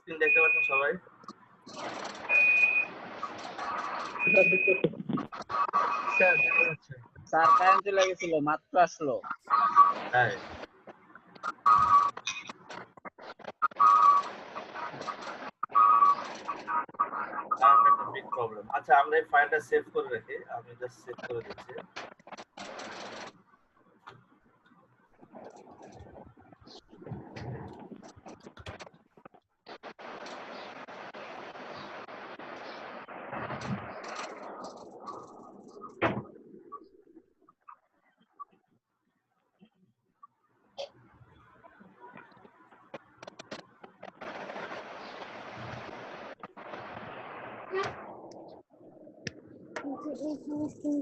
Screen দেখতে পাচ্ছেন সবাই? স্যার কারেন্ট চলে গেছিল, মাত্র আসলো। হ্যাঁ, একটা বিগ প্রবলেম। আচ্ছা, আমরা এই ফাইলটা সেভ করে রাখি, আমি জাস্ট সেভ করে দিচ্ছি।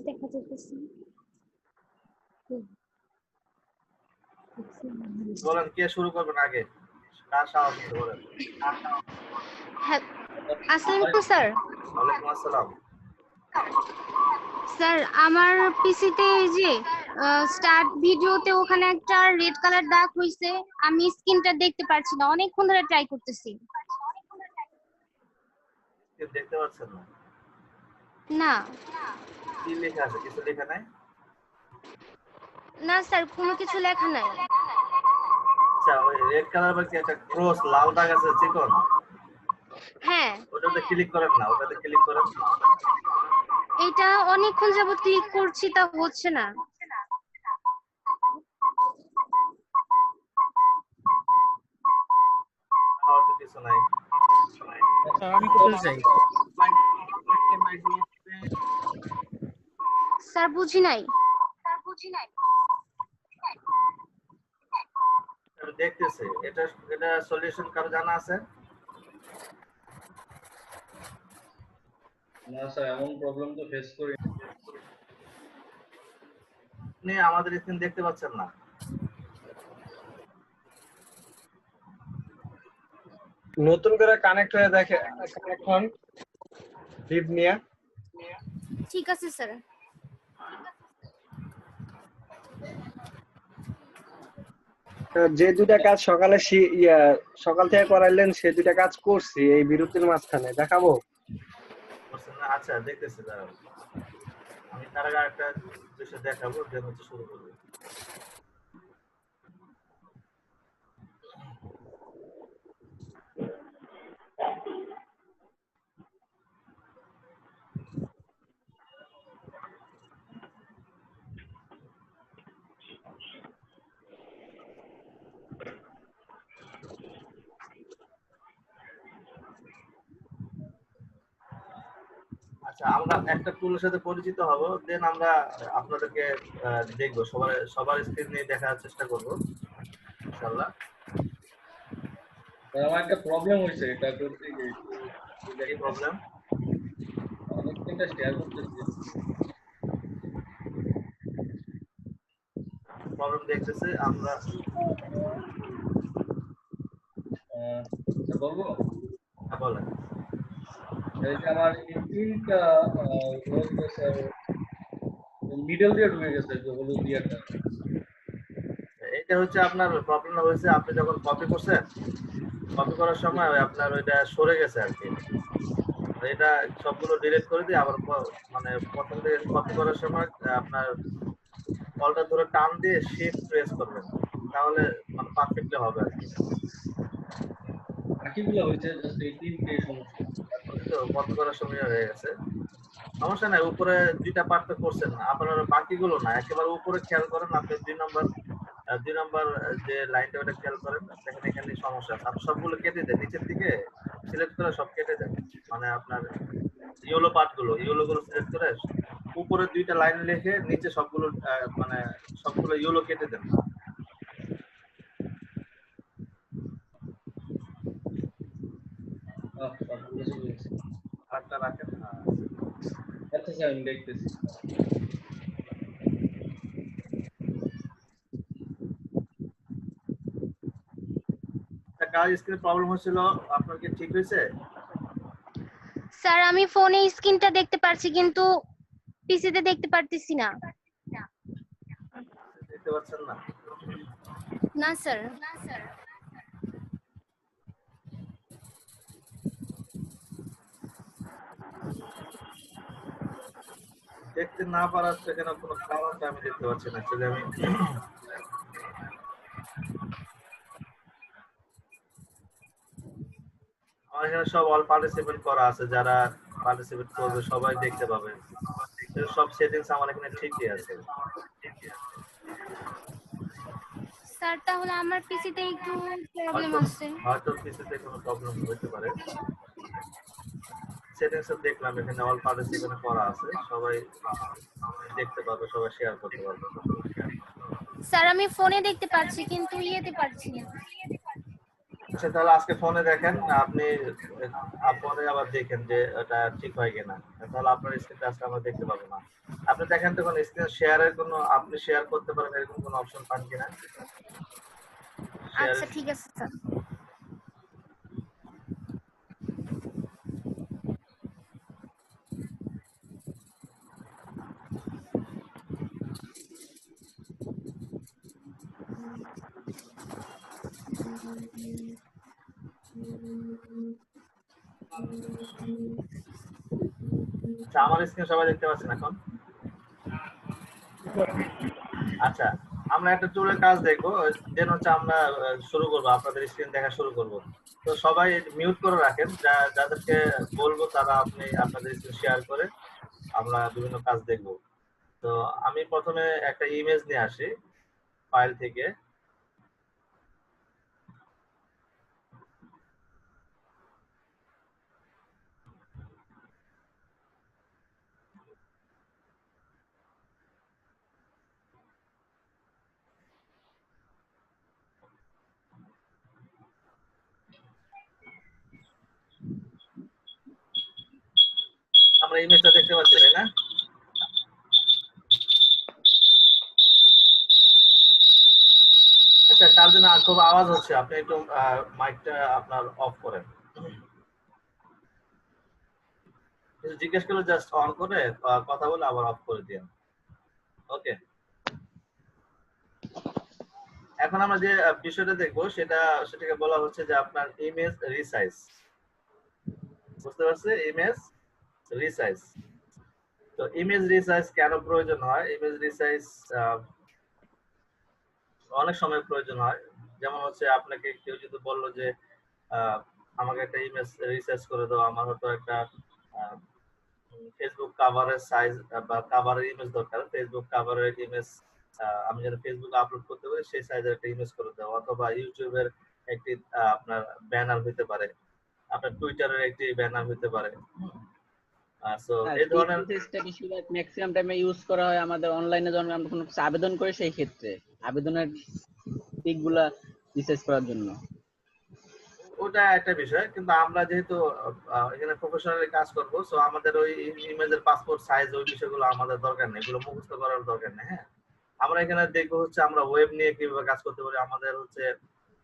দেখা যাচ্ছে। বলেন, কে শুরু করবেন আগে? কার সাহস আছে বলেন? হ্যাঁ, আসসালামু স্যার। ওয়ালাইকুম আসসালাম। স্যার আমার পিসিতে এই যে স্টার্ট ভিডিওতে ওখানে একটা রেড কালার দাগ হইছে, আমি স্ক্রিনটা দেখতে পারছি না, অনেকক্ষণ ধরে ট্রাই করতেছি। কে দেখতে পাচ্ছেন না? না কি লেখা আছে? কিছু লেখা নাই? না স্যার, কোনো কিছু লেখা নাই। আচ্ছা, ওই রেড কালার বা কি একটা ক্রস লাল দাগ আছে চিকন, হ্যাঁ, ওটাতে ক্লিক করেন না, ওটাতে ক্লিক করেন। এটা অনেকক্ষণ যাবত ক্লিক করছি, তা হচ্ছে না। আর তো কিছু নাই। আমি কোথায় যাই? স্যার বুঝি নাই। আমি দেখতেছি, এটা এটা সলিউশন কারো জানা আছে? না স্যার, এমন প্রবলেম তো ফেস করি। আপনি আমাদের স্ক্রিন দেখতে পাচ্ছেন না? নতুন করে কানেক্ট হয়ে দেখে, কানেক্ট হন লিভ নিয়ে। ঠিক আছে স্যার। যে দুটা কাজ সকালে সকাল থেকে করাইলেন, সে দুটা কাজ করছি এই বিরতির মাঝখানে, দেখাবো? বুঝছেন না? আচ্ছা, দেখতেছি, দাঁড়াও। আমি তার আগে একটা বিষয় দেখাবো, দেন হচ্ছে শুরু করবো। আচ্ছা, আমরা একটা টুলের সাথে পরিচিত হব, দেন আমরা আপনাদেরকে দেখবো, সবার স্ক্রিন নিয়ে দেখার চেষ্টা করবো ইনশাআল্লাহ। আমার একটা প্রবলেম হয়েছে, এটা করতে গিয়ে। কি প্রবলেম? অনেক দিনটা শেয়ার করতেছি। প্রবলেম দেখতেছি আমরা। বলবো? বলেন। এই যে আমার তিনটা মিডল দিয়ে ঢুকে গেছে, যে হলুদ দিয়াটা। এটা হচ্ছে আপনার প্রবলেমটা হয়েছে, আপনি যখন কপি করছেন, কপি করার সময় আপনার ওইটা সরে গেছে আর কি। এটা সবগুলো ডিলিট করে দিয়ে আবার মানে প্রথম থেকে কপি করার সময় আপনার কলটা ধরে টান দিয়ে শিফট প্রেস করবেন, তাহলে মানে পারফেক্টলি হবে আর কি। বাকিগুলো হয়েছে জাস্ট এই তিনটে সমস্যা। তো কপি করার সময় হয়ে গেছে, সমস্যা নাই। উপরে দুইটা পার্ট তো করছেন, আপনার বাকিগুলো না, একেবারে উপরে খেয়াল করেন। আপনি 2 নম্বর যে লাইনটা, ওটা খেয়াল করেন, দেখেন এখানে সমস্যা আছে। আপনি সবগুলো কেটে দেন, নিচের দিকে সিলেক্ট করে সব কেটে দেন। মানে আপনার ইয়েলো গুলো সিলেক্ট করে উপরে 2টা লাইন লিখে নিচে সবগুলো মানে সবগুলো ইয়েলো কেটে দেন। সবগুলো চলে গেছে। আরেকটা রাখেন। আচ্ছা স্যার, আমি দেখতেছি। কাজ স্ক্রিনে প্রবলেম হচ্ছিল, আপনার কি ঠিক হয়েছে? স্যার আমি ফোনে স্ক্রিনটা দেখতে পারছি কিন্তু পিসিতে দেখতে পারতেছি না। দেখতে পাচ্ছেন না? না স্যার। দেখতে না পারার সেখানে কোনো কারণটা আমি দেখতে পাচ্ছি না। আসলে আমি আমার এখানে সব অল পার্টিসিপেন্ট করা আছে, যারা পার্টিসিপেট করবে সবাই দেখতে পাবে। সব সেটিংস আমার এখানে ঠিকই আছে। স্যার তাহলে আমার পিসিতে একটু প্রবলেম আছে। হয়তো কিছুতে কোনো প্রবলেম হতে পারে। সেটিংস দেখলাম এখানে অল পার্টিসিপেন্ট করা আছে, সবাই দেখতে পাবে, সবাই শেয়ার করতে পারবে। স্যার আমি ফোনে দেখতে পাচ্ছি কিন্তু ইয়েতে পারছি না। আচ্ছা তাহলে আজকে ফোনে দেখেন, আপনি পরে আবার দেখেন যে এটা ঠিক হয় কিনা, তাহলে আপনার স্ক্রিনটা আজকে আমরা দেখতে পাবো না। আপনি দেখেন তো কোন স্ক্রিন শেয়ারের কোনো, আপনি শেয়ার করতে পারেন এরকম কোনো অপশন পান কিনা? আচ্ছা ঠিক আছে স্যার। আচ্ছা আমার স্ক্রিন সবাই দেখতে পাচ্ছেন এখন? আচ্ছা আমরা একটা টুলের কাজ দেখবো, দেন হচ্ছে আমরা শুরু করবো, আপনাদের স্ক্রিন দেখা শুরু করব। তো সবাই মিউট করে রাখেন, যাদেরকে বলবো তারা আপনি আপনাদের স্ক্রিন শেয়ার করে আমরা বিভিন্ন কাজ দেখব। তো আমি প্রথমে একটা ইমেজ নিয়ে আসি ফাইল থেকে। আমরা ইমেজটা দেখতে পাচ্ছি তাই না? আচ্ছা তার জন্য খুব আওয়াজ হচ্ছে, আপনি একটু মাইকটা আপনার অফ করেন। জিজ্ঞেস করলে জাস্ট অন করে কথা বলে আবার অফ করে দিন। ওকে, এখন আমরা যে বিষয়টা দেখবো সেটাকে বলা হচ্ছে যে আপনার ইমেজ রিসাইজ। বুঝতে পারছে? Image resize. তো ইমেজ রিসাইজ কেন প্রয়োজন হয়? ইমেজ রিসাইজ অনেক সময় প্রয়োজন হয়। যেমন হচ্ছে আপনাকে কেউ যদি বললো যে আমাকে একটা ইমেজ রিসাইজ করে দাও, আমার হয়তো একটা ফেসবুক কাভারের সাইজ বা কাভারের ইমেজ দরকার, ফেসবুক কাভারের ইমেজ আমি যেন ফেসবুকে আপলোড করতে পারি সেই সাইজের একটা ইমেজ করে দাও, অথবা ইউটিউবের একটি আপনার ব্যানার হতে পারে, আপনার টুইটারের একটি ব্যানার হতে পারে। সো এই ধরনের ম্যাক্সিমাম টাইমে ইউজ করা হয় আমাদের অনলাইনে যখন আমরা কোনো কিছু আবেদন করি সেই ক্ষেত্রে আবেদনের দিকগুলা রিসার্চ করার জন্য। ওটা একটা বিষয়, কিন্তু আমরা যেহেতু এখানে প্রফেশনালি কাজ করব, সো আমাদের ওই ইমেজের পাসপোর্ট সাইজ ওই বিষয়গুলো আমাদের দরকার নেই, এগুলো মুখস্থ করার দরকার নেই। হ্যাঁ, আমরা এখানে দেখবো হচ্ছে আমরা ওয়েব নিয়ে কিভাবে কাজ করতে পারি, আমাদের হচ্ছে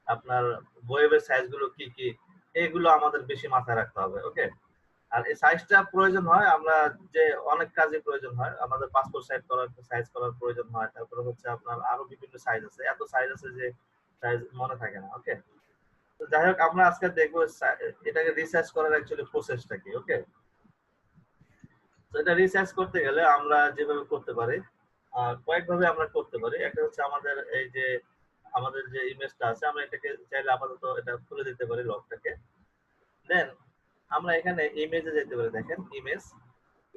আপনার ওয়েবের সাইজগুলো কি কি, এইগুলো আমাদের বেশি মাথায় রাখতে হবে। ওকে, আর এই সাইজটা প্রয়োজন হয় আমরা যে অনেক কাজে প্রয়োজন হয়, আমাদের পাসপোর্ট সাইজ করার প্রয়োজন হয়, তারপরে হচ্ছে আপনার আরো বিভিন্ন সাইজ আছে, এত সাইজ আছে যে সাইজ মনে থাকে না। ওকে, তো যাই হোক আমরা আজকে দেখবো এটাকে রিসার্চ করার অ্যাকচুয়ালি প্রসেসটা কি। ওকে, তো এটা রিসার্চ করতে গেলে আমরা যেভাবে করতে পারি কয়েকভাবে আমরা করতে পারি। একটা হচ্ছে আমাদের এই যে আমাদের যে ইমেজটা আছে, আমরা এটাকে চাইলে আপাতত এটা খুলে দিতে পারি লকটাকে। দেন আমরা এখানে ইমেজে যেতে পারি, দেখেন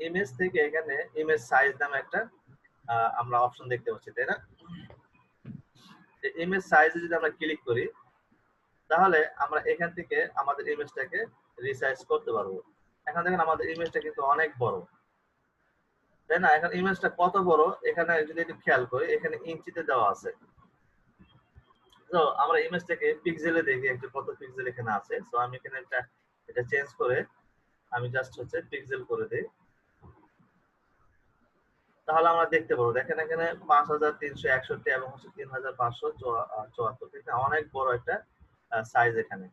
ইমেজ থেকে এখানে ইমেজ সাইজ নামে একটা আমরা অপশন দেখতে পাচ্ছি, তাই না? ইমেজ সাইজে যদি আমরা ক্লিক করি তাহলে আমরা এখান থেকে আমাদের ইমেজটাকে রিসাইজ করতে পারবো। এখন দেখেন আমাদের ইমেজটা কিন্তু অনেক বড়, তাই না? এখন ইমেজটা কত বড় এখানে যদি একটু খেয়াল করি, এখানে ইঞ্চিতে দেওয়া আছে। তো আমরা ইমেজটাকে পিক্সেলে দেখি একটু কত পিক্সেল এখানে আছে। সো আমি এখানে এটা চেঞ্জ করে আমি জাস্ট হচ্ছে পিক্সেল করে দিই, তাহলে আমরা দেখতে পাবো দেখেন এখানে 5361 এবং হচ্ছে 3574, ঠিক না? অনেক বড় একটা সাইজ এখানে।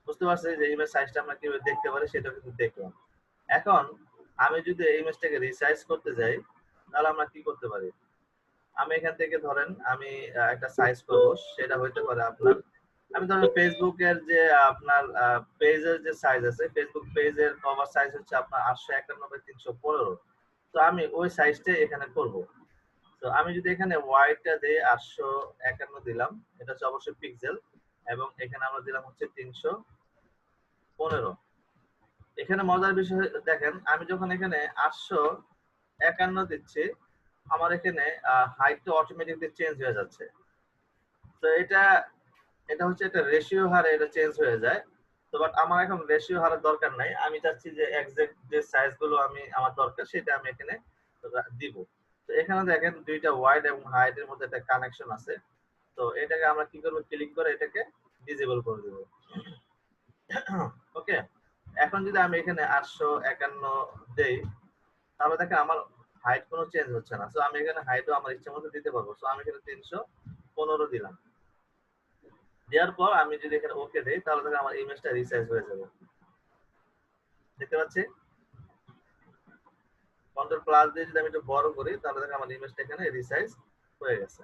বুঝতে পারছি যে ইমেজ সাইজটা আমরা কিভাবে দেখতে পারি সেটা কিন্তু দেখলাম। এখন আমি যদি এই ইমেজটাকে রিসাইজ করতে যাই তাহলে আমরা কি করতে পারি? আমি এখান থেকে ধরেন আমি একটা সাইজ করব, সেটা হইতে পারে আপনার, আমি ধরেন ফেসবুকের যে আপনার পেজের যে সাইজ আছে, ফেসবুক পেজের কভার সাইজ হচ্ছে আপনার 851 × 315। তো আমি ওই সাইজটা এখানে করব। তো আমি যদি এখানে ওয়াইডটা দিয়ে 851 দিলাম, এটা হচ্ছে অবশ্যই পিক্সেল, এবং এখানে আমরা দিলাম হচ্ছে 315। এখানে মজার বিষয় দেখেন, আমি যখন এখানে 851 দিচ্ছি আমার এখানে হাইটটা অটোমেটিকলি চেঞ্জ হয়ে যাচ্ছে। তো এটা হচ্ছে একটা রেশিও হারে এটা চেঞ্জ হয়ে যায়। তো বাট আমার এখন রেশিও হারের দরকার নাই, আমি চাচ্ছি যে এক্সাক্ট যে সাইজ গুলো আমার দরকার সেটা আমি এখানে দিব। তো এখানে দেখেন দুইটা ওয়াইড এবং হাইটের মধ্যে একটা কানেকশন আছে। তো এটাকে আমরা কি করব, ক্লিক করে এটাকে ডিসেবল করে দেব। ওকে, এখন যদি আমি এখানে 851 দেই তাহলে দেখেন আমার হাইট কোনো চেঞ্জ হচ্ছে না। সো আমি এখানে হাইটও আমার ইচ্ছা মতো দিতে পারবো। সো আমি এখানে 315 দিলাম। দেওয়ার পর আমি যদি এখানে ওকে দেই তাহলে দেখেন আমার ইমেজটা রিসাইজ হয়ে যাবে। দেখতে পাচ্ছি? কন্ট্রোল প্লাস দিয়ে যদি আমি একটু বড় করি তাহলে দেখেন আমার ইমেজটা এখানে রিসাইজ হয়ে গেছে।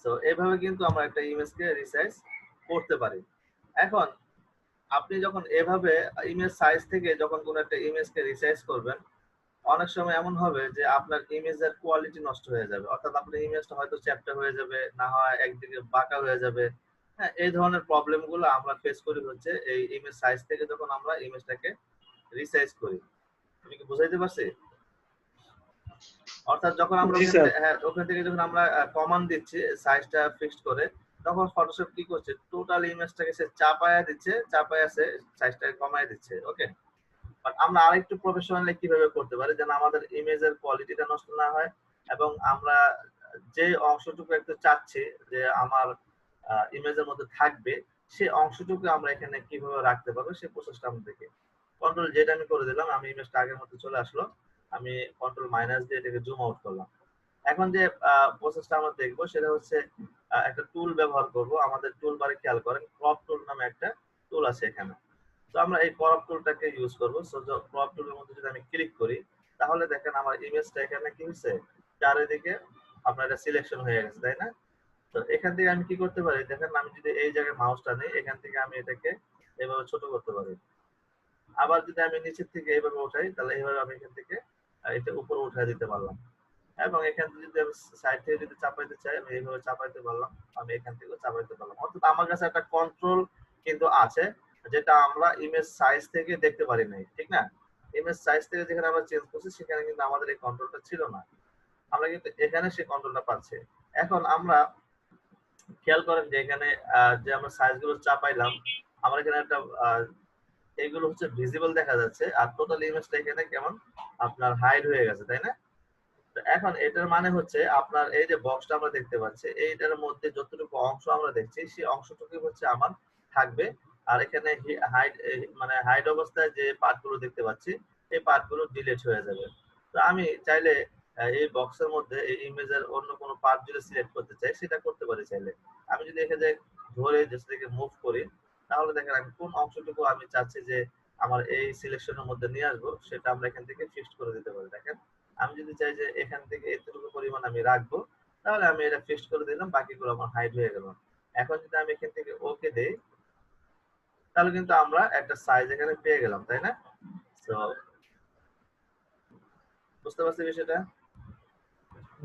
সো এইভাবে কিন্তু আমরা একটা ইমেজকে রিসাইজ করতে পারি। এখন আপনি যখন এভাবে ইমেজ সাইজ থেকে যখন কোনো একটা ইমেজকে রিসাইজ করবেন, অনেক সময় এমন হবে যে আপনার ইমেজের কোয়ালিটি নষ্ট হয়ে যাবে, অর্থাৎ আপনার ইমেজটা হয়তো চ্যাপ্টা হয়ে যাবে, না হয় একদিকে বাঁকা হয়ে যাবে। হ্যাঁ, এই ধরনের প্রবলেমগুলো আমরা ফেস করি হচ্ছে এই ইমেজ সাইজ থেকে যখন আমরা ইমেজটাকে রিসাইজ করি। আমি কি বুঝাইতে পারছি? অর্থাৎ যখন আমরা ওখান থেকে যখন আমরা কমান্ড দিচ্ছি সাইজটা ফিক্সড করে, তখন ফটোশপ কি করছে, টোটাল ইমেজটাকে সে চাপায়া দিচ্ছে, চাপায়া সে সাইজটাকে কমায় দিচ্ছে। ওকে, বাট আমরা আরেকটু প্রফেশনালি কিভাবে করতে পারি যেন আমাদের ইমেজের কোয়ালিটিটা নষ্ট না হয়, এবং আমরা যে অংশটুকু একটু চাচ্ছি যে আমার ইমেজের মধ্যে থাকবে সেই অংশটুকু আমরা এখানে কিভাবে রাখতে পারবো সেই প্রসেসটা আমরা দেখি। কন্ট্রোল জেড আমি করে দিলাম, আমি ইমেজটা আগের মতো চলে আসলো। আমি কন্ট্রোল মাইনাস দিয়ে এটাকে জুম আউট করলাম। এখন যে প্রসেসটা আমরা দেখবো সেটা হচ্ছে একটা টুল ব্যবহার করব। আমাদের টুল বারে খেয়াল করেন, ক্রপ টুল নামে একটা টুল আছে এখানে। তো আমরা এই ক্রপ টুলটাকে ইউজ করব। সো ক্রপ টুলের মধ্যে যদি আমি ক্লিক করি তাহলে দেখেন আমার ইমেজটা এখানে কি হচ্ছে, চারিদিকে আপনার এটা সিলেকশন হয়ে গেছে, তাই না? তো এখান থেকে আমি কি করতে পারি দেখেন, আমি যদি এই জায়গায় মাউসটা নিই এখান থেকে আমি এটাকে এইভাবে ছোট করতে পারি। আবার যদি আমি নিচের থেকে এইভাবে উঠাই তাহলে এইভাবে আমি এখান থেকে এটা উপরে উঠাই দিতে পারলাম, এবং এখান থেকে যদি আমি সাইড থেকে যদি চাপাইতে চাই আমি এইভাবে চাপাইতে পারলাম, আমি এখান থেকে চাপাইতে পারলাম। অর্থাৎ আমার কাছে একটা কন্ট্রোল কিন্তু আছে যেটা আমরা ইমেজ সাইজ থেকে দেখতে পারি নাই, ঠিক না? ইমেজ সাইজ থেকে যেখানে আমরা চেঞ্জ করছি সেখানে কিন্তু আমাদের এই কন্ট্রোলটা ছিল না, আমরা কিন্তু এখানে সেই কন্ট্রোলটা পাচ্ছি। এখন আমরা খেয়াল করেন যে এখানে যে আমরা সাইজগুলো চাপাইলাম, আমার এখানে একটা এইগুলো হচ্ছে ভিজিবল দেখা যাচ্ছে, আর টোটাল ইমেজটা এখানে কেমন আপনার হাইড হয়ে গেছে, তাই না? তো এখন এটার মানে হচ্ছে আপনার এই যে বক্সটা আমরা দেখতে পাচ্ছি এইটার মধ্যে যতটুকু অংশ আমরা দেখছি সেই অংশটুকু হচ্ছে আমার থাকবে, আর এখানে হাইড মানে হাইড অবস্থায় যে পার্টগুলো দেখতে পাচ্ছি এই পার্টগুলো ডিলিট হয়ে যাবে। তো আমি চাইলে এই বক্সের মধ্যে এই ইমেজের অন্য কোনো পার্ট যদি সিলেক্ট করতে চাই সেটা করতে পারি চাইলে। আমি যদি এখানে ধরে জাস্ট থেকে মুভ করি তাহলে দেখেন আমি কোন অংশটুকু আমি চাচ্ছি যে আমার এই সিলেকশনের মধ্যে নিয়ে আসবো সেটা আমরা এখান থেকে ফিক্সড করে দিতে পারি। দেখেন আমি যদি চাই যে এখান থেকে এতটুকু পরিমাণ আমি রাখবো তাহলে আমি এটা ফিক্সড করে দিলাম, বাকিগুলো আমার হাইড হয়ে গেল। এখন যদি আমি এখান থেকে ওকে দেই তাহলে কিন্তু আমরা একটা সাইজ এখানে পেয়ে গেলাম, তাই না? তো বুঝতে পারছি বিষয়টা?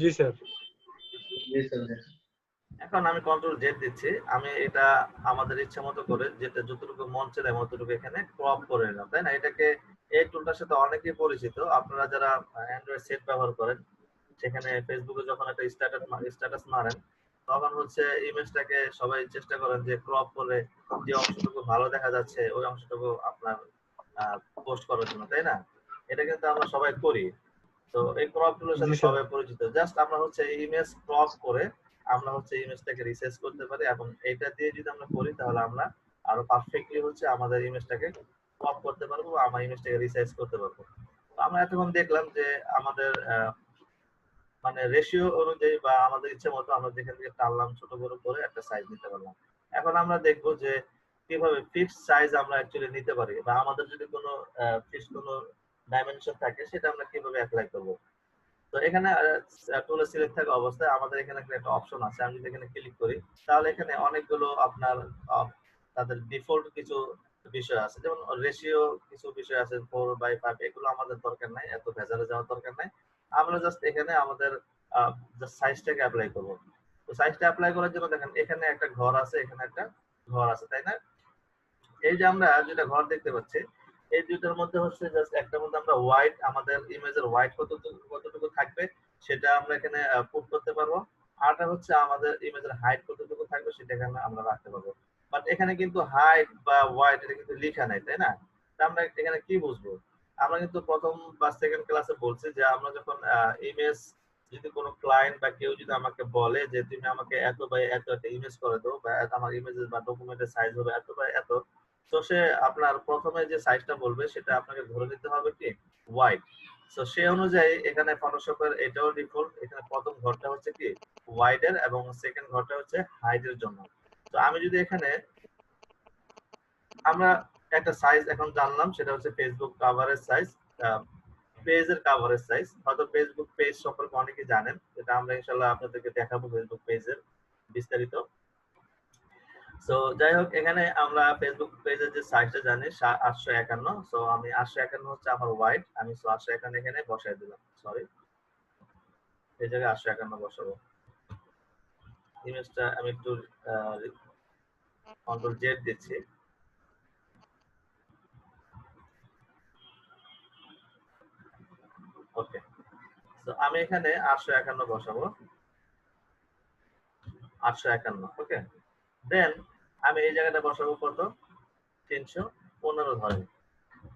জি স্যার। এখন আমি কন্ট্রোল জেড দিচ্ছি, আমি এটা আমাদের ইচ্ছা মতো করে যেটা যতটুকু মন চায় ততটুকু এখানে ক্রপ করে নিলাম, তাই না? এটাকে এই টুলটার সাথে অনেকেই পরিচিত, আপনারা যারা অ্যান্ড্রয়েড সেট ব্যবহার করেন সেখানে ফেসবুকে যখন একটা স্ট্যাটাস মারেন তখন হচ্ছে ইমেজটাকে সবাই চেষ্টা করেন যে ক্রপ করে যে অংশটুকু ভালো দেখা যাচ্ছে ওই অংশটুকু আপনার পোস্ট করার জন্য, তাই না? এটা কিন্তু আমরা সবাই করি। তো এই ক্রপ টুলের সাথে সবাই পরিচিত। জাস্ট আমরা হচ্ছে ইমেজ ক্রপ করে আমরা হচ্ছে ইমেজটাকে রিসাইজ করতে পারি, এবং এটা দিয়ে যদি আমরা করি তাহলে আমরা আরো পারফেক্টলি হচ্ছে আমাদের ইমেজটাকে ক্রপ করতে পারবো, আমার ইমেজটাকে রিসাইজ করতে পারবো। তো আমরা এতক্ষণ দেখলাম যে আমাদের মানে রেশিও অনুযায়ী বা আমাদের ইচ্ছে মতো আমরা যেখান থেকে টানলাম ছোট বড় করে একটা সাইজ নিতে পারলাম। এখন আমরা দেখবো যে কিভাবে ফিক্সড সাইজ আমরা অ্যাকচুয়ালি নিতে পারি, বা আমাদের যদি কোনো ফিক্সড কোনো ডাইমেনশন থাকে সেটা আমরা কিভাবে অ্যাপ্লাই করব। তো এখানে টুলে সিলেক্ট থাকা অবস্থায় আমাদের এখানে একটা অপশন আছে। আমি যদি এখানে ক্লিক করি তাহলে এখানে অনেকগুলো আপনার তাদের ডিফল্ট কিছু বিষয় আছে, যেমন রেশিও কিছু বিষয় আছে 4/5, এগুলো আমাদের দরকার নাই, এত ভেজালে যাওয়ার দরকার নাই। আমরা জাস্ট এখানে আমাদের সাইজটাকে অ্যাপ্লাই করব। তো সাইজটা অ্যাপ্লাই করার জন্য দেখেন এখানে একটা ঘর আছে, এখানে একটা ঘর আছে, তাই না? এই যে আমরা যেটা ঘর দেখতে পাচ্ছি, এই দুইটার মধ্যে হচ্ছে জাস্ট একটার মধ্যে আমরা হোয়াইট, আমাদের ইমেজের হোয়াইট কতটুকু থাকবে সেটা আমরা এখানে পুট করতে পারবো। আরটা হচ্ছে আমাদের ইমেজের হাইট কতটুকু থাকবে সেটা এখানে আমরা রাখতে পারবো। বাট এখানে কিন্তু হাইট বা হোয়াইট এটা কিন্তু লেখা নাই, তাই না? তা আমরা এখানে কি বুঝবো? আমরা কিন্তু প্রথম বা সেকেন্ড ক্লাসে বলছি যে আমরা যখন ইমেজ, যদি কোনো ক্লায়েন্ট বা কেউ যদি আমাকে বলে যে তুমি আমাকে এত বা এত একটা ইমেজ করে দাও, বা আমার ইমেজের বা ডকুমেন্টের সাইজ হবে এত বা এত, তো সে আপনার প্রথমে যে সাইজটা বলবে সেটা আপনাকে ধরে নিতে হবে কি হোয়াইট। তো সেই অনুযায়ী এখানে ফটোশপের এটাও ডিফল্ট, এখানে প্রথম ঘরটা হচ্ছে কি হোয়াইট এর এবং সেকেন্ড ঘরটা হচ্ছে হাইট এর জন্য। তো আমি যদি এখানে আমরা একটা সাইজ এখন জানলাম, সেটা হচ্ছে ফেসবুক কাভারের সাইজ, পেজের কাভারের সাইজ। হয়তো ফেসবুক পেজ সম্পর্কে অনেকে জানেন, যেটা আমরা ইনশাআল্লাহ আপনাদেরকে দেখাবো ফেসবুক পেজের বিস্তারিত। সো যাই হোক, এখানে আমরা ফেসবুক পেজের যে সাইজটা জানি 851। সো আমি 851 হচ্ছে আমার হোয়াইট, আমি 851 এখানে বসাই দিলাম। সরি, এই জায়গায় 851 বসাবো। ইমেজটা আমি একটু কন্ট্রোল জেড দিচ্ছি। ওকে, তো আমি এখানে 851 বসাবো, 851। ওকে, দেন আমি এই জায়গাটা বসাবো কত, 315 ধরেন।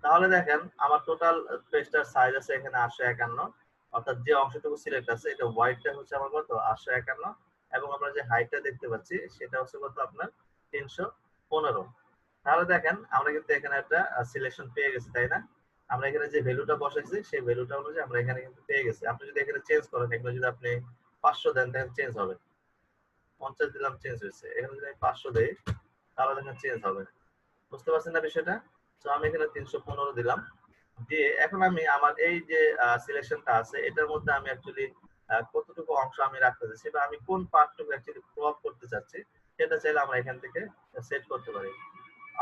তাহলে দেখেন আমার টোটাল পেজটার সাইজ আছে এখানে 851, অর্থাৎ যে অংশটুকু সিলেক্ট আছে এটা হোয়াইটটা হচ্ছে আমার কত 851, এবং আমরা যে হাইটটা দেখতে পাচ্ছি সেটা হচ্ছে কত আপনার 315। তাহলে দেখেন আমরা কিন্তু এখানে একটা সিলেকশন পেয়ে গেছি, তাই না? আমরা এখানে যে ভ্যালুটা বসাইছি সেই ভ্যালুটা অনুযায়ী আমরা এখানে কিন্তু পেয়ে গেছি। আপনি যদি এখানে চেঞ্জ করেন, এখানে যদি আপনি 500 দেন তাহলে চেঞ্জ হবে, 50 দিলাম চেঞ্জ হয়েছে, এখানে যদি আমি 500 দেই তাহলে দেখেন চেঞ্জ হবে। বুঝতে পারছেন না বিষয়টা? তো আমি এখানে 315 দিলাম, দিয়ে এখন আমি আমার এই যে সিলেকশনটা আছে এটার মধ্যে আমি অ্যাকচুয়ালি কতটুকু অংশ আমি রাখতে চাচ্ছি বা আমি কোন পার্টটুকু অ্যাকচুয়ালি ক্রপ করতে চাচ্ছি সেটা চাইলে আমরা এখান থেকে সেট করতে পারি।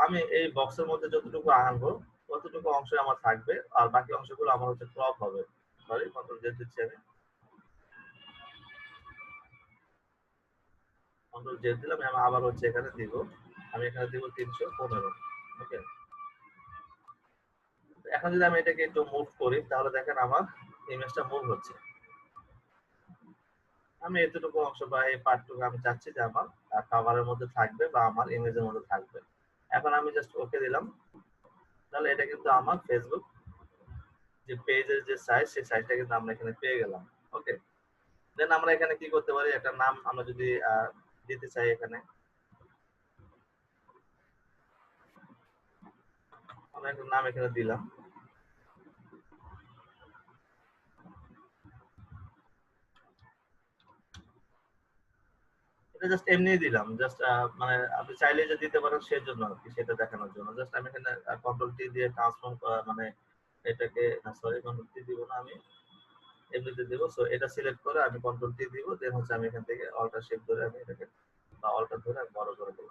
আমি এই বক্সের মধ্যে যতটুকু আনবো ততটুকু অংশ আমার থাকবে, আর বাকি অংশগুলো আমার হচ্ছে ক্রপ হবে। সরি, কন্ট্রোল জেড দিচ্ছি, আমি কন্ট্রোল জেড দিলাম, আমি আবার হচ্ছে এখানে দিব, আমি এখানে দিব 315। ওকে, এখন যদি আমি এটাকে একটু মুভ করি তাহলে দেখেন আমার ইমেজটা মুভ হচ্ছে। আমি এতটুকু অংশ বা এই পার্টটুকু আমি চাচ্ছি যে আমার কভারের মধ্যে থাকবে বা আমার ইমেজের মধ্যে থাকবে। এখন আমি জাস্ট ওকে দিলাম, তাহলে এটা কিন্তু আমার ফেসবুক যে পেজের যে সাইজ সেই সাইজটা কিন্তু আমরা এখানে পেয়ে গেলাম। ওকে, দেন আমরা এখানে কি করতে পারি, একটা নাম আমরা যদি দিতে চাই, এখানে আমরা একটা নাম এখানে দিলাম। এটা জাস্ট এমনি দিলাম, জাস্ট মানে আপনি চাইলে যে দিতে পারেন সেই জন্য আর কি, সেটা দেখানোর জন্য। জাস্ট আমি এখানে কন্ট্রোল টি দিয়ে ট্রান্সফর্ম মানে এটাকে, না সরি কন্ট্রোল টি দিব না, আমি এমনিতে দেব। সো এটা সিলেক্ট করে আমি কন্ট্রোল টি দিব, দেন হচ্ছে আমি এখান থেকে অল্টার শিফট ধরে আমি এটাকে বা অল্টার ধরে আমি বড় করে দেব।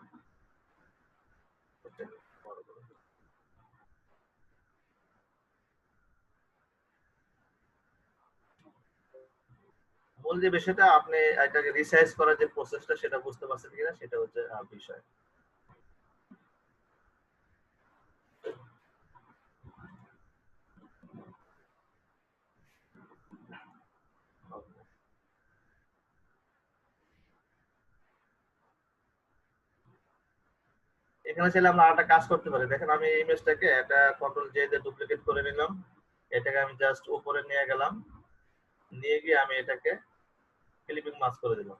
ওকে, বড় করে দেব। মূল যে বিষয়টা, আপনি এটাকে রিসাইজ করার যে প্রসেসটা সেটা বুঝতে পারছেন কিনা সেটা হচ্ছে বিষয়। এখানে চাইলে আমরা আরেকটা কাজ করতে পারি। দেখেন আমি এই ইমেজটাকে একটা কন্ট্রোল জে দিয়ে ডুপ্লিকেট করে নিলাম, এটাকে আমি জাস্ট উপরে নিয়ে গেলাম, নিয়ে গিয়ে আমি এটাকে ক্লিপিং মাস্ক করে দিলাম।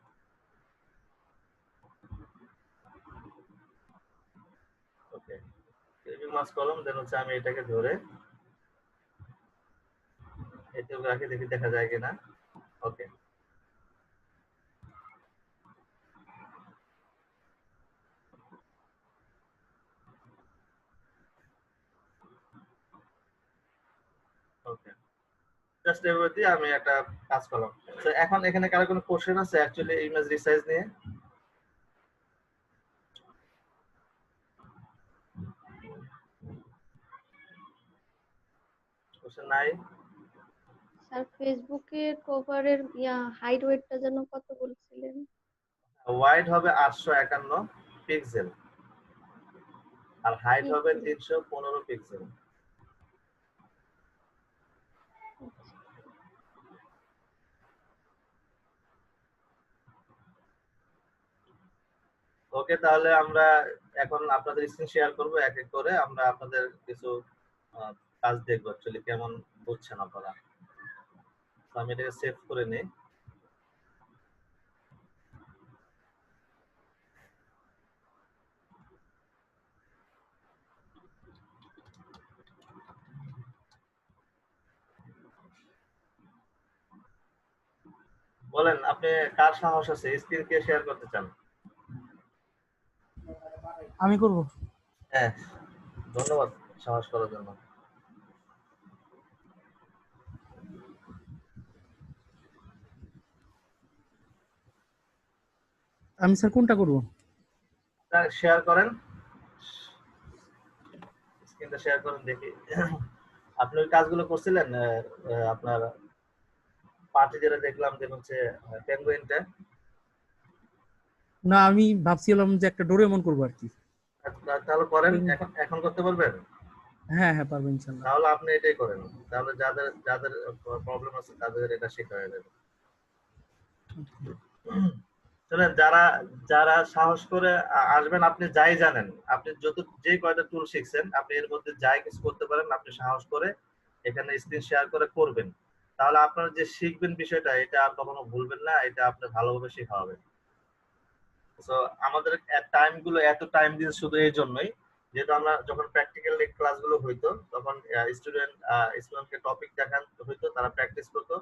ওকে, ক্লিপিং মাস্ক করলাম, দেন হচ্ছে আমি এটাকে ধরে এতে রাখি, দেখি দেখা যায় কিনা। ওকে, জাস্ট এভাবে দিয়ে আমি একটা কাজ করলাম। তো এখন এখানে কারো কোনো কোশ্চেন আছে অ্যাকচুয়ালি ইমেজ রিসাইজ নিয়ে? কোশ্চেন নাই? স্যার ফেসবুকের কভারের হাইট ওয়েটটা যেন কত বলছিলেন? ওয়াইড হবে 851 পিক্সেল আর হাইট হবে পিক্সেল। 315 পিক্সেল। ওকে, তাহলে আমরা এখন আপনাদের স্ক্রিন শেয়ার করব, এক এক করে আমরা আপনাদের কিছু কাজ দেখবো অ্যাকচুয়ালি কেমন বুঝছেন আপনারা। তো আমি এটাকে সেভ করে নিই। বলেন আপনি কার সাহস আছে স্ক্রিন কে শেয়ার করতে চান? আমি করব। হ্যাঁ, ধন্যবাদ সাহস করার জন্য। আমি স্যার কোনটা করব? শেয়ার করেন, স্ক্রিনটা শেয়ার করেন দেখি। আপনি ওই কাজগুলো করছিলেন আপনার পার্টি যেটা দেখলাম যে হচ্ছে পেঙ্গুইনটা। না, আমি ভাবছিলাম যে একটা ডোরেমন করব আর কি। তাহলে করেন, এখন করতে পারবেন? হ্যাঁ হ্যাঁ, পারবো ইনশাআল্লাহ। তাহলে আপনি এটাই করেন, তাহলে যাদের যাদের প্রবলেম আছে তাদের এটা শেখা হয়ে যাবে। শুনেন, যারা যারা সাহস করে আসবেন, আপনি যাই জানেন, আপনি যে কয়টা টুল শিখছেন আপনি এর মধ্যে যাই কিছু করতে পারেন, আপনি সাহস করে এখানে স্ক্রিন শেয়ার করে করবেন, তাহলে আপনার যে শিখবেন বিষয়টা এটা আর কখনো ভুলবেন না, এটা আপনি ভালোভাবে শেখা হবে। তো আমাদের টাইম গুলো এত টাইম দিন শুধু এই জন্যই, যেহেতু আমরা যখন প্র্যাকটিক্যাল ক্লাসগুলো হইতো তখন স্টুডেন্টকে টপিক দেখান হইতো, তারা প্র্যাকটিস করতো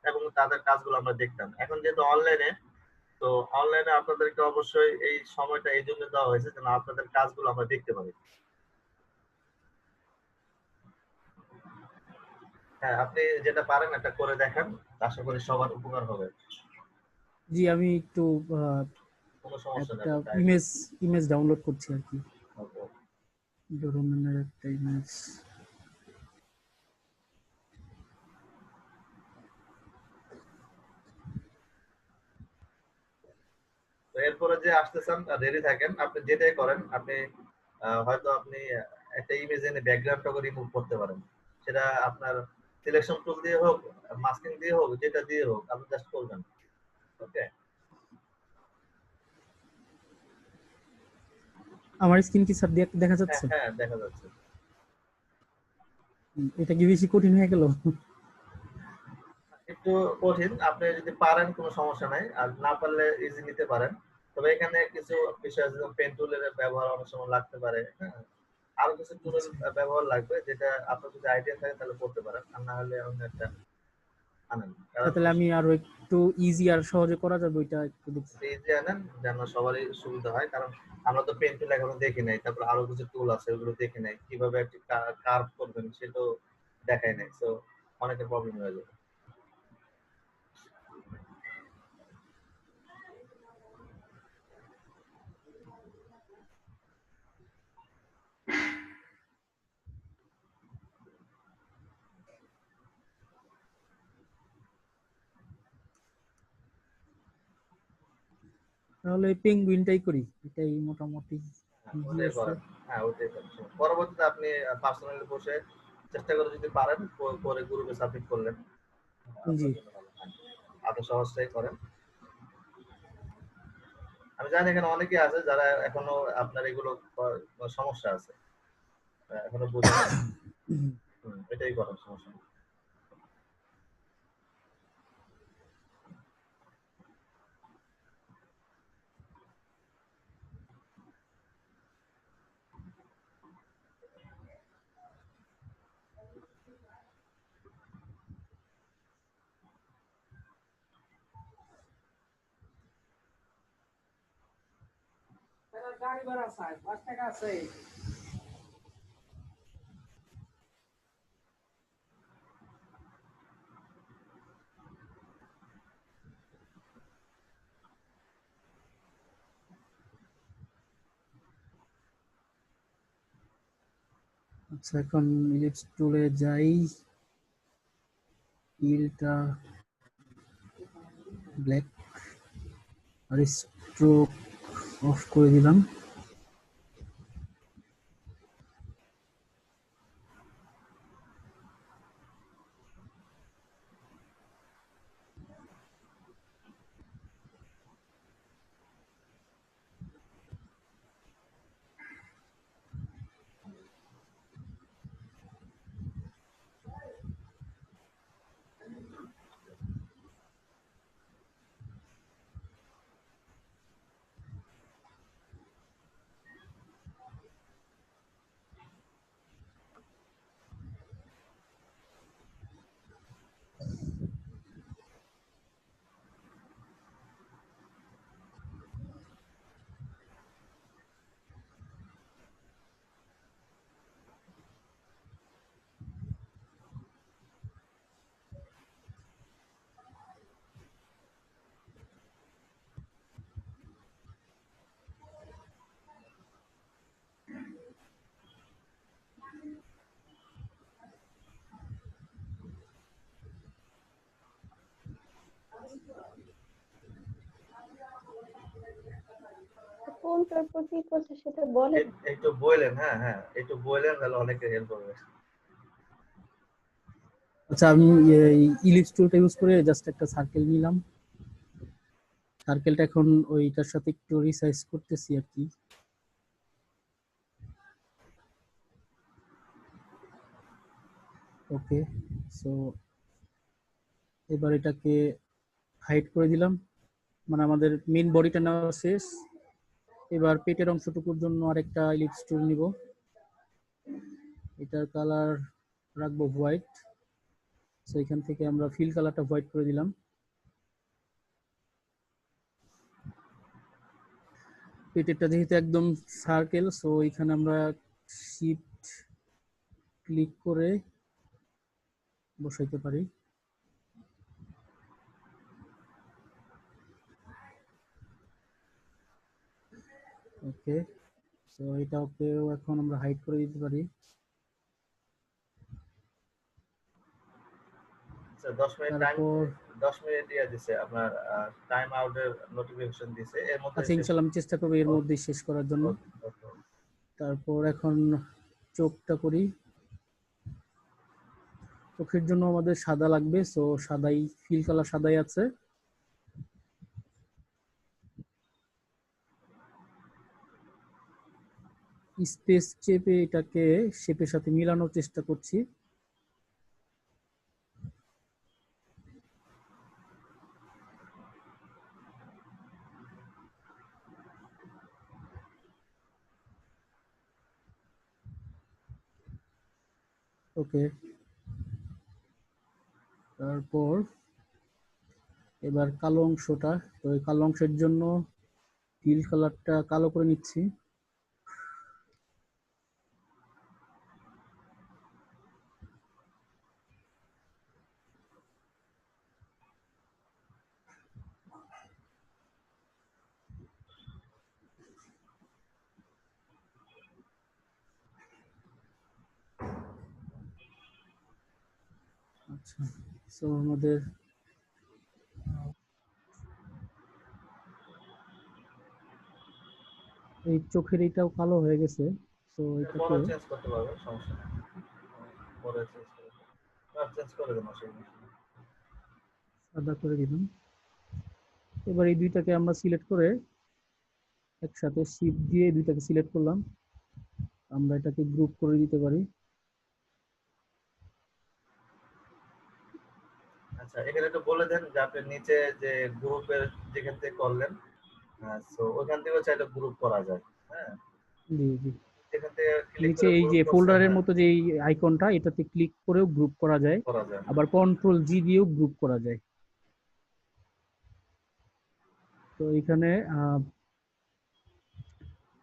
এবং তাদের কাজগুলো আমরা দেখতাম। এখন যেহেতু অনলাইনে, তো অনলাইনে আপনাদেরকে অবশ্যই এই সময়টা এই জন্য দেওয়া হয়েছে যেন আপনাদের কাজগুলো আমরা দেখতে পারি। হ্যাঁ, আপনি যেটা পারেন এটা করে দেখান, আশা করি সবার উপকার হবে। জি, আমি একটু কোনো সমস্যা একটা নেই। ইমেজ ডাউনলোড করছি আর কি। ওকে। ডোরেমনের একটা ইমেজ। তো এরপরে যে আসতেছেন রেডি থাকেন, আপনি যেটাই করেন, আপনি হয়তো আপনি একটা ইমেজ এনে ব্যাকগ্রাউন্ডটাকে রিমুভ করতে পারেন, সেটা আপনার সিলেকশন টুল দিয়ে হোক, মাস্কিং দিয়ে হোক, যেটা দিয়ে হোক আপনি জাস্ট করবেন। ওকে, আমার স্ক্রিন কি স্যার দেখা হ্যাঁ যাচ্ছে? হ্যাঁ দেখা যাচ্ছে। এটা কি বেশি কঠিন হয়ে গেল? একটু কঠিন, আপনি যদি পারেন কোনো সমস্যা নাই, আর না পারলে ইজি নিতে পারেন। তবে এখানে কিছু বিষয় আছে, যেমন পেন টুলের ব্যবহার অনেক সময় লাগতে পারে, হ্যাঁ, আরো কিছু টুলের ব্যবহার লাগবে, যেটা আপনার যদি আইডিয়া থাকে তাহলে করতে পারেন, আর না হলে অন্য একটা আনেন। তাহলে আমি আরো একটু ইজি আর সহজে করা যাবে ওইটা একটু দেখছি। ইজি আনেন যেন সবারই সুবিধা হয়, কারণ আমরা তো পেন টুল এখনো দেখি নাই, তারপর আরো কিছু টুল আছে ওগুলো দেখি নাই, কিভাবে একটি কার্ভ করবেন সেটাও দেখাই নাই, তো অনেকের প্রবলেম হয়ে যাবে। তাহলে এই পেঙ্গুইনটাই করি, এটাই মোটামুটি ইজি ওটাই আছে। করেন, হ্যাঁ ওটাই করেন। পরবর্তীতে আপনি পার্সোনালি বসে চেষ্টা করে যদি পারেন পরে গ্রুপে সাবমিট করলেন জি। আপনার জন্য ভালো। আপনি সহজটাই করেন। আমি জানি এখানে অনেকেই আছে যারা এখনো আপনার এগুলো সমস্যা আছে, এখনো বোঝেন না। এটাই করেন, সমস্যা নেই। গাড়ি ভাড়া চাই 5 টাকা আছে। আচ্ছা, এখন ইলিপস টুলে যাই। ফিলটা ব্ল্যাক আর স্ট্রোক অফ করে দিলাম। কোনটার প্রতি করছে সেটা বলেন। একটু বললেন, হ্যাঁ হ্যাঁ একটু বললেন, তাহলে অনেকে হেল্প হবে। আচ্ছা, আমি ইলিপস টুলটা ইউজ করে জাস্ট একটা সার্কেল নিলাম। সার্কেলটা এখন ওইটার সাথে একটু রিসাইজ করতেছি আর কি। ওকে, সো এবার এটাকে হাইড করে দিলাম, মানে আমাদের মেইন বডিটা নেওয়া শেষ। এবার পেটের অংশটুকুর জন্য আরেকটা ইলিপস টুল নিব। এটার কালার রাখবো হোয়াইট। সো এখান থেকে আমরা ফিল কালারটা হোয়াইট করে দিলাম। পেটেরটা যেহেতু একদম সার্কেল, সো এখানে আমরা শিফট ক্লিক করে বসাইতে পারি। ওকে, সো এটাকেও এখন আমরা হাইড করে দিতে পারি। আচ্ছা 10 মিনিট টাইম, তারপর 10 মিনিট দিয়ে দিছে আপনার, টাইম আউটের নোটিফিকেশন দিছে, এর মধ্যে আচ্ছা, ইনশাল্লাহ আমি চেষ্টা করবো এর মধ্যেই শেষ করার জন্য। তারপর এখন চোখটা করি। চোখের জন্য আমাদের সাদা লাগবে, সো সাদাই, ফিল কালার সাদাই আছে। স্পেস চেপে এটাকে শেপের সাথে মিলানোর চেষ্টা করছি। ওকে, তারপর এবার কালো অংশটা, তো এই কালো অংশের জন্য ফিল কালারটা কালো করে নিচ্ছি। আচ্ছা, সো আমাদের এই চোখের এইটাও কালো হয়ে গেছে, তো এটাকে পরে চেঞ্জ করতে পারবে, সমস্যা নেই, পরে চেঞ্জ করে চেঞ্জ করে দেবো, অসুবিধা নেই। সাদা করে দিলাম। এবার এই দুইটাকে আমরা সিলেক্ট করে একসাথে শিফট দিয়ে দুইটাকে সিলেক্ট করলাম। আমরা এটাকে গ্রুপ করে দিতে পারি। আচ্ছা এখানে একটু বলে দেন যে আপনি নিচে যে গ্রুপের যেখান থেকে করলেন, সো ওখান থেকেও চাইলে গ্রুপ করা যায়। হ্যাঁ, জি জি, এখান থেকে ক্লিক নিচে করে এই গ্রুপ যে করছেন, ফোল্ডারের হ্যাঁ মতো যে আইকনটা, এটাতে ক্লিক করেও গ্রুপ করা যায়, করা যায়। আবার কন্ট্রোল জি দিয়েও গ্রুপ করা যায়। তো এখানে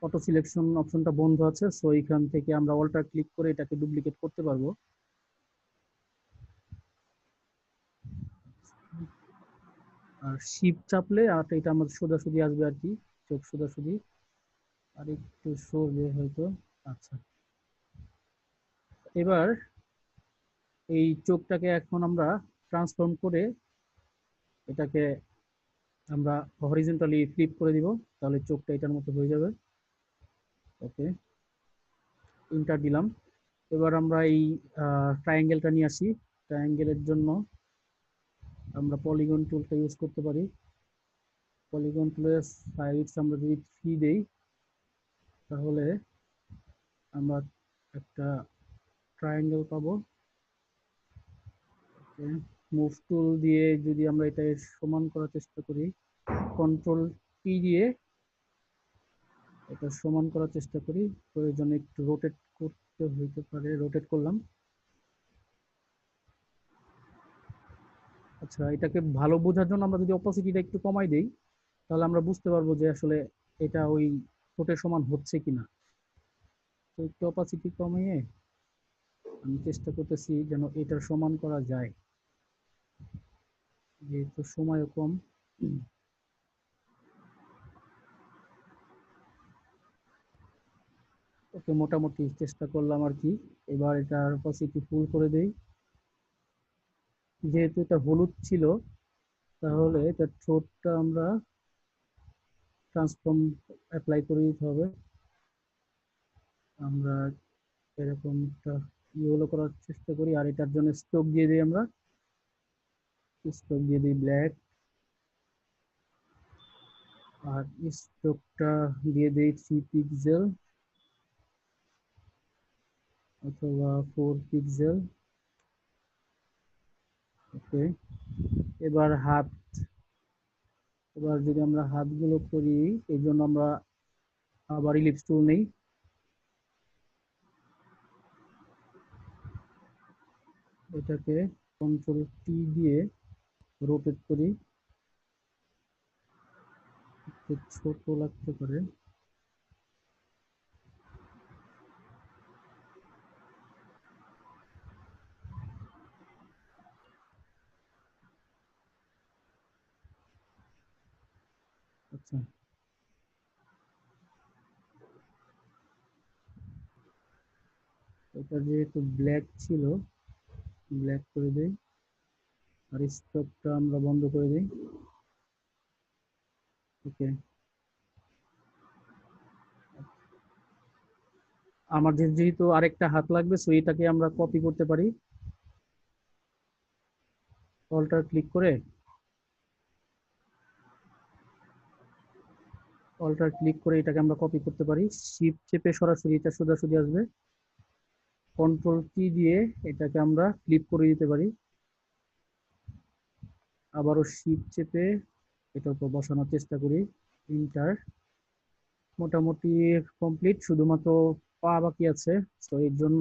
অটো সিলেকশন অপশনটা বন্ধ আছে, সো এখান থেকে আমরা অল্টার ক্লিক করে এটাকে ডুপ্লিকেট করতে পারবো। আর শিফট চাপলে আর এটা আমাদের সোজাসুজি আসবে আর কি, চোখ সোজাসুজি। আর একটু সরবে হয়তো। আচ্ছা, এবার এই চোখটাকে এখন আমরা ট্রান্সফর্ম করে এটাকে আমরা হরিজন্টালি ফ্লিপ করে দিব, তাহলে চোখটা এটার মতো হয়ে যাবে। ওকে, ইন্টার দিলাম। এবার আমরা এই ট্রায়াঙ্গেলটা নিয়ে আসি। ট্রায়াঙ্গেলের জন্য আমরা পলিগন টুলটা ইউজ করতে পারি। পলিগন টুলের সাইডস আমরা যদি 3 দেই তাহলে আমরা একটা ট্রায়াঙ্গেল পাবো। মুভ টুল দিয়ে যদি আমরা এটা সমান করার চেষ্টা করি, কন্ট্রোল টি দিয়ে এটা সমান করার চেষ্টা করি, প্রয়োজনে একটু রোটেট করতে হইতে পারে, রোটেট করলাম। আচ্ছা, এটাকে ভালো বোঝার জন্য আমরা যদি অপোসিটিটা একটু কমাই দেই তাহলে আমরা বুঝতে পারবো যে আসলে এটা ওই ঠোঁটের সমান হচ্ছে কিনা। তো একটু অপাসিটি কমিয়ে আমি চেষ্টা করতেছি যেন এটার সমান করা যায়, যেহেতু সময়ও কম। ওকে, মোটামুটি চেষ্টা করলাম আর কি। এবার এটার অপাসিটি ফুল করে দেই। যেহেতু এটা হলুদ ছিল তাহলে এটা ঠোঁটটা আমরা ট্রান্সফর্ম অ্যাপ্লাই করে দিতে হবে। আমরা এরকম একটা ইয়েলো করার চেষ্টা করি, আর এটার জন্য স্ট্রোক দিয়ে দিই, আমরা স্ট্রোক দিয়ে দিই ব্ল্যাক, আর স্ট্রোকটা দিয়ে দিই 3 পিক্সেল অথবা 4 পিক্সেল। ওকে, এবার হাত, এবার যদি আমরা হাতগুলো করি এই জন্য আমরা আবার ইলিপস টুল নেই। এটাকে কন্ট্রোল টি দিয়ে রোটেট করি, একটু ছোট লাগতে পারে। আচ্ছা, এটা যেহেতু ব্ল্যাক ছিল, ব্ল্যাক করে দেই, আর স্ট্রোকটা আমরা বন্ধ করে দিই। ওকে, আমাদের যেহেতু আরেকটা হাত লাগবে সো এটাকে আমরা কপি করতে পারি। অল্টার ক্লিক করে এটাকে আমরা কপি করতে পারি। শিফট চেপে সরাসরি এটা সোজাসুজি আসবে। কন্ট্রোল কি দিয়ে এটাকে আমরা ফ্লিপ করে দিতে পারি। আবারও শিফট চেপে এটার উপর বসানোর চেষ্টা করি, ইন্টার। মোটামুটি কমপ্লিট, শুধুমাত্র পা বাকি আছে। তো এর জন্য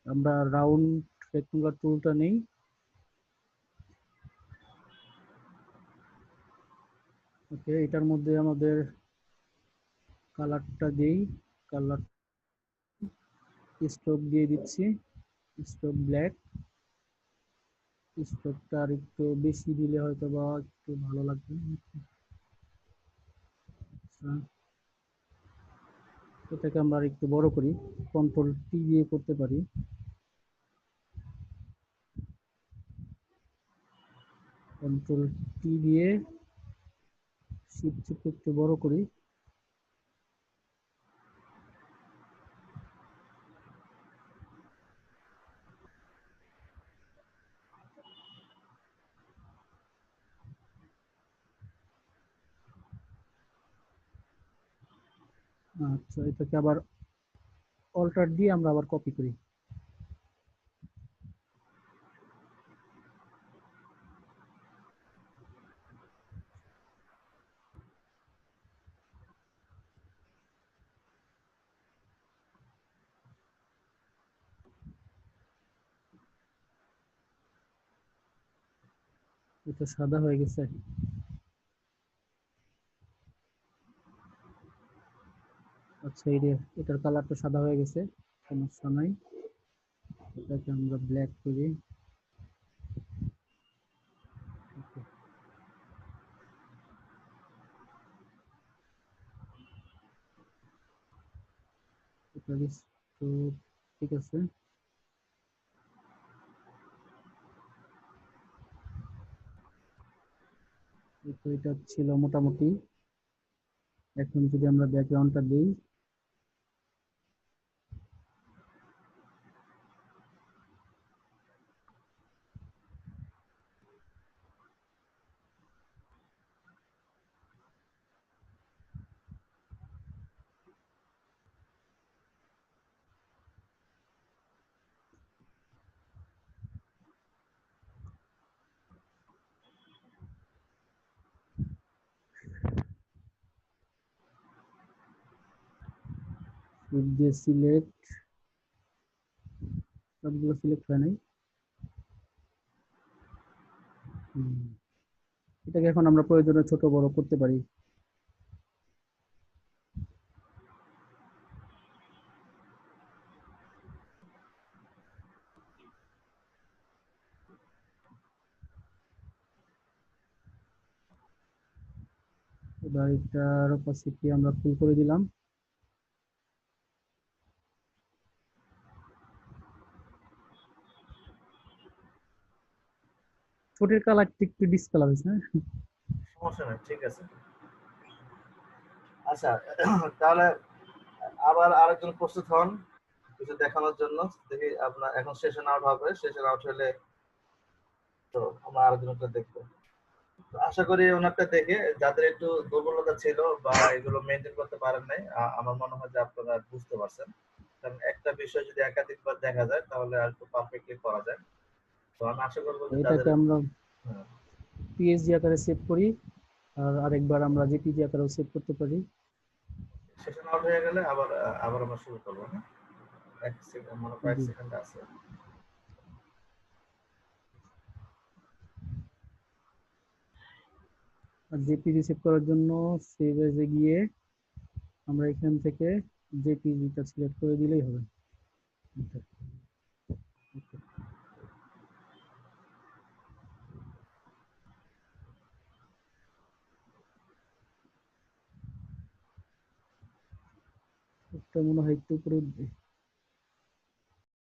আমরা রাউন্ড রেক্ট্যাঙ্গুলার টুলটা নেই। ওকে, এটার মধ্যে আমাদের কালারটা দেই, কালার স্ট্রোক দিয়ে দিচ্ছি, স্ট্রোক ব্ল্যাক। স্ট্রোকটা আর একটু বেশি দিলে হয়তো বা একটু ভালো লাগবে। আচ্ছা, এটাকে আমরা আর একটু বড় করি, কন্ট্রোল টি দিয়ে করতে পারি। কন্ট্রোল টি দিয়ে শিফট চেপে একটু বড় করি। আচ্ছা, এটাকে আবার অল্টার দিয়ে আমরা আবার কপি করি। এটা সাদা হয়ে গেছে। আচ্ছা, এই যে এটার কালারটা সাদা হয়ে গেছে, সমস্যা নাই। এটাকে আমরা ব্ল্যাক করি। Okay, এটা তো ঠিক আছে। এটা ছিল মোটামুটি। এখন যদি আমরা ব্যাকগ্রাউন্ডটা দিই, যে সিলেক্ট, সবগুলো সিলেক্ট হয় নাই। এটাকে এখন আমরা প্রয়োজনে ছোট বড় করতে পারি। এবার এটার অপাসিটি আমরা ফুল করে দিলাম। ছোটের কালারটা একটু ডিসকালার হয়েছে না? সমস্যা নেই, ঠিক আছে। আচ্ছা, তাহলে আবার আরেকজন প্রস্তুত হন কিছু দেখানোর জন্য। দেখি আপনার এখন সেশন আউট হবে, সেশন আউট হলে তো আমরা আরেকজনটা দেখবো। তো আশা করি ওনারটা দেখে যাদের একটু দুর্বলতা ছিল বা এগুলো মেনটেন করতে পারেন নাই, আমার মনে হয় যে আপনারা বুঝতে পারছেন। কারণ একটা বিষয় যদি একাধিকবার দেখা যায় তাহলে আর একটু পারফেক্টলি করা যায়। তো আমি আশা করবো যে যাদের এটাকে আমরা হ্যাঁ, পিএসজি আকারে সেভ করি, আর আরেকবার আমরা জেপিজি আকারেও সেভ করতে পারি। সেশন আউট হয়ে গেলে আবার আবার আমরা শুরু করবো। হ্যাঁ, এক সেকেন্ড, মনে কয়েক জি। সেকেন্ড আছে। আর জেপিজি সেভ করার জন্য সেভ এজে গিয়ে আমরা এখান থেকে জেপিজিটা সিলেক্ট করে দিলেই হবে। একটা মনে হয় একটু উপরে উঠবে।